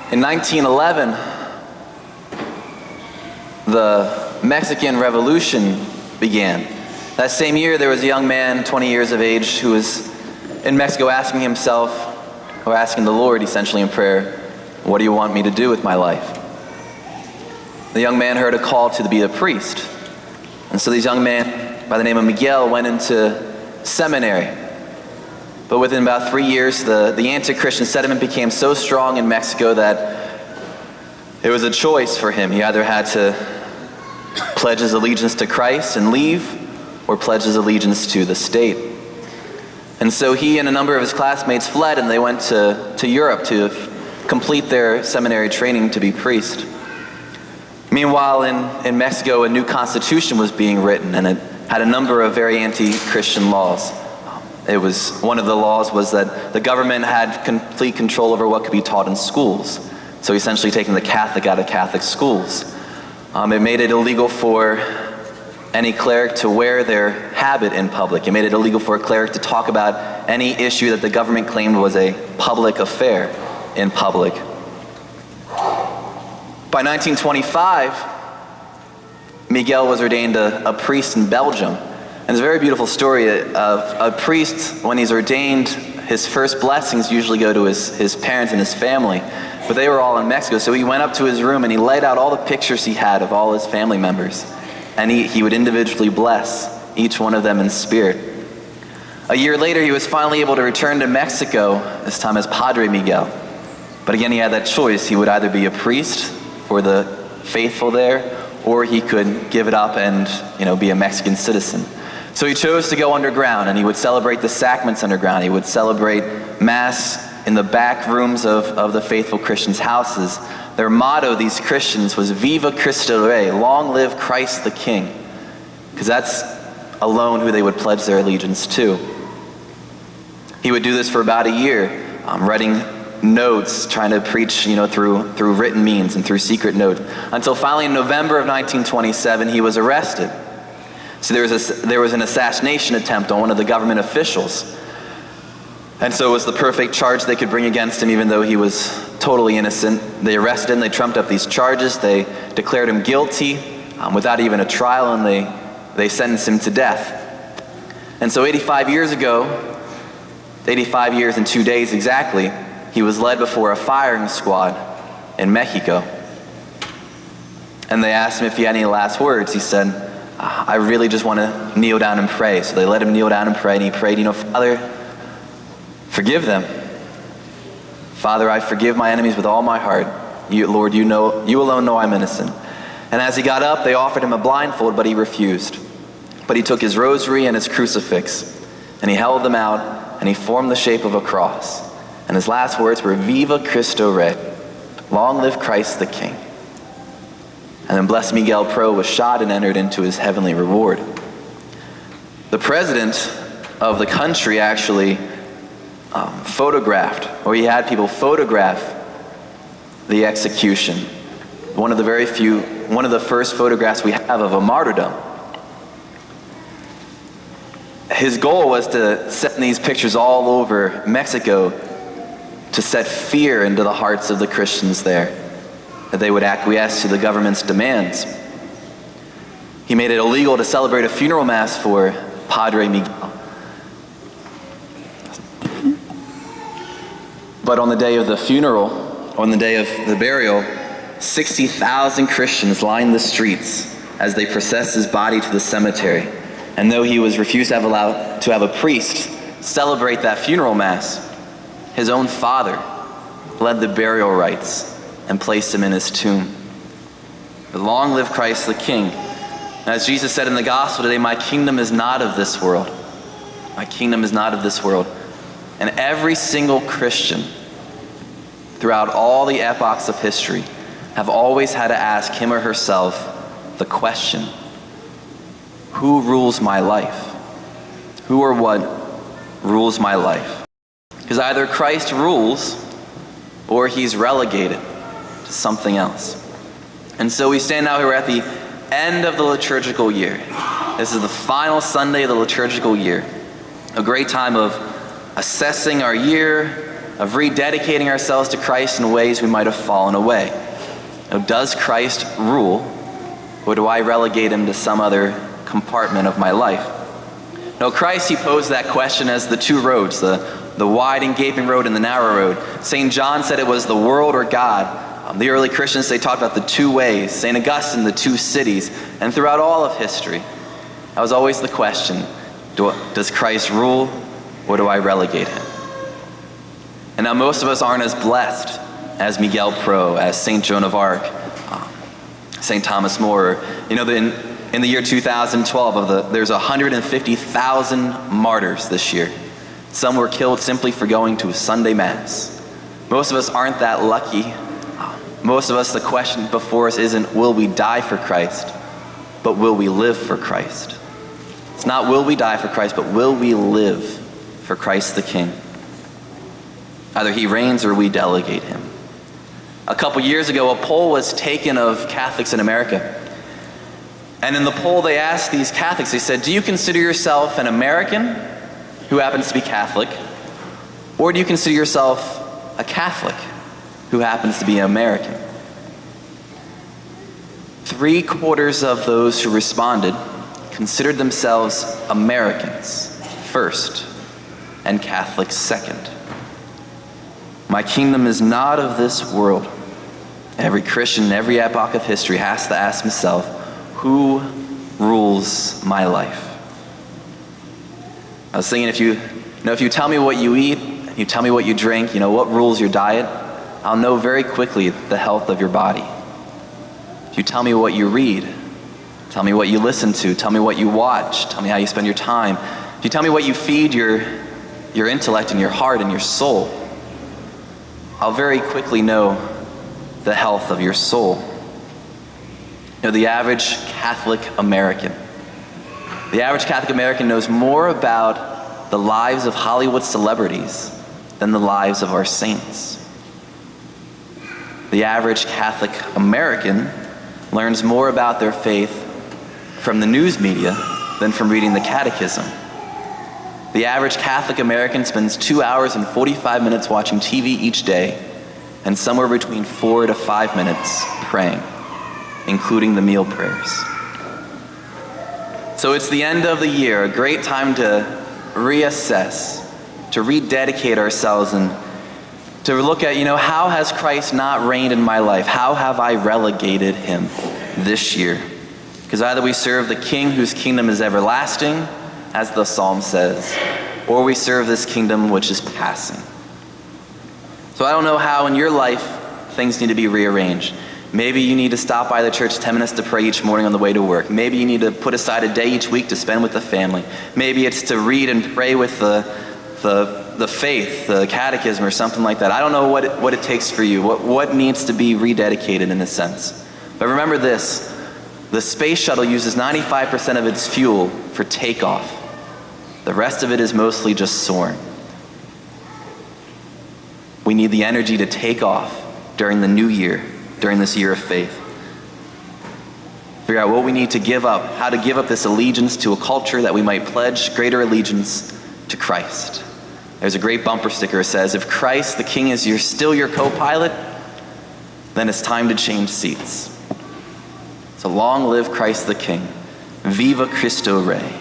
In 1911, the Mexican Revolution began. That same year, there was a young man, 20 years of age, who was in Mexico asking himself, or asking the Lord essentially in prayer, what do you want me to do with my life? The young man heard a call to be a priest. And so this young man by the name of Miguel went into seminary. But within about 3 years, the anti-Christian sentiment became so strong in Mexico that it was a choice for him. He either had to pledge his allegiance to Christ and leave, or pledge his allegiance to the state. And so he and a number of his classmates fled, and they went to Europe to complete their seminary training to be priest. Meanwhile, in Mexico, a new constitution was being written, and it had a number of very anti-Christian laws. One of the laws was that the government had complete control over what could be taught in schools. So essentially taking the Catholic out of Catholic schools. It made it illegal for any cleric to wear their habit in public. It made it illegal for a cleric to talk about any issue that the government claimed was a public affair in public. By 1925, Miguel was ordained a priest in Belgium. And it's a very beautiful story of a priest, when he's ordained, his first blessings usually go to his parents and his family. But they were all in Mexico, so he went up to his room and he laid out all the pictures he had of all his family members. And he would individually bless each one of them in spirit. A year later, he was finally able to return to Mexico, this time as Padre Miguel. But again, he had that choice. He would either be a priest for the faithful there, or he could give it up and be a Mexican citizen. So he chose to go underground, and he would celebrate the sacraments underground. He would celebrate Mass in the back rooms of the faithful Christians' houses. Their motto, these Christians, was Viva Cristo Rey, long live Christ the King, because that's alone who they would pledge their allegiance to. He would do this for about a year, writing notes, trying to preach through written means and through secret notes, until finally in November of 1927 he was arrested. So there was an assassination attempt on one of the government officials. And so it was the perfect charge they could bring against him, even though he was totally innocent. They arrested him, they trumped up these charges, they declared him guilty without even a trial, and they sentenced him to death. And so 85 years ago, 85 years and 2 days exactly, he was led before a firing squad in Mexico. And they asked him if he had any last words. He said, I really just want to kneel down and pray. So they let him kneel down and pray, and he prayed, Father, forgive them. Father, I forgive my enemies with all my heart. Lord, you alone know I'm innocent. And as he got up, they offered him a blindfold, but he refused. But he took his rosary and his crucifix, and he held them out, and he formed the shape of a cross. And his last words were, Viva Cristo Rey, long live Christ the King. And then Blessed Miguel Pro was shot and entered into his heavenly reward. The president of the country actually photographed, or he had people photograph the execution. One of the first photographs we have of a martyrdom. His goal was to send these pictures all over Mexico to set fear into the hearts of the Christians there, that they would acquiesce to the government's demands. He made it illegal to celebrate a funeral mass for Padre Miguel. But on the day of the funeral, on the day of the burial, 60,000 Christians lined the streets as they processed his body to the cemetery. And though he was refused to have a priest celebrate that funeral mass, his own father led the burial rites and placed him in his tomb. But long live Christ the King. And as Jesus said in the gospel today, my kingdom is not of this world. My kingdom is not of this world. And every single Christian throughout all the epochs of history have always had to ask him or herself the question, who rules my life? Who or what rules my life? Because either Christ rules or he's relegated to something else. And so we stand now here at the end of the liturgical year. This is the final Sunday of the liturgical year. A great time of assessing our year, of rededicating ourselves to Christ in ways we might have fallen away. Now, does Christ rule, or do I relegate him to some other compartment of my life? No, Christ, he posed that question as the two roads, the wide and gaping road and the narrow road. St. John said it was the world or God. The early Christians, they talked about the two ways. St. Augustine, the two cities. And throughout all of history, that was always the question, does Christ rule, or do I relegate him? And now most of us aren't as blessed as Miguel Pro, as St. Joan of Arc, St. Thomas More. You know, in the year 2012, there's 150,000 martyrs this year. Some were killed simply for going to a Sunday Mass. Most of us aren't that lucky. Most of us, the question before us isn't, will we die for Christ, but will we live for Christ? It's not will we die for Christ, but will we live for Christ the King? Either he reigns or we delegate him. A couple years ago, a poll was taken of Catholics in America. And in the poll, they asked these Catholics, they said, do you consider yourself an American who happens to be Catholic? Or do you consider yourself a Catholic who happens to be an American? 3/4 of those who responded considered themselves Americans first and Catholics second. My kingdom is not of this world. Every Christian in every epoch of history has to ask himself, who rules my life? I was thinking, if you tell me what you eat, you tell me what you drink, what rules your diet, I'll know very quickly the health of your body. If you tell me what you read, tell me what you listen to, tell me what you watch, tell me how you spend your time. If you tell me what you feed your intellect and your heart and your soul, I'll very quickly know the health of your soul. The average Catholic American. The average Catholic American knows more about the lives of Hollywood celebrities than the lives of our saints. The average Catholic American learns more about their faith from the news media than from reading the catechism. The average Catholic American spends 2 hours and 45 minutes watching TV each day, and somewhere between 4 to 5 minutes praying, including the meal prayers. So it's the end of the year, a great time to reassess, to rededicate ourselves, and to look at, how has Christ not reigned in my life? How have I relegated him this year? Because either we serve the King whose kingdom is everlasting, as the psalm says, or we serve this kingdom which is passing. So I don't know how in your life things need to be rearranged. Maybe you need to stop by the church 10 minutes to pray each morning on the way to work. Maybe you need to put aside a day each week to spend with the family. Maybe it's to read and pray with the faith, the catechism or something like that. I don't know what it takes for you, what needs to be rededicated in a sense. But remember this, the space shuttle uses 95% of its fuel for takeoff. The rest of it is mostly just soaring. We need the energy to take off during the new year, during this year of faith. Figure out what we need to give up, how to give up this allegiance to a culture that we might pledge greater allegiance to Christ. There's a great bumper sticker that says, if Christ the King is still your co-pilot, then it's time to change seats. So long live Christ the King. Viva Cristo Rey.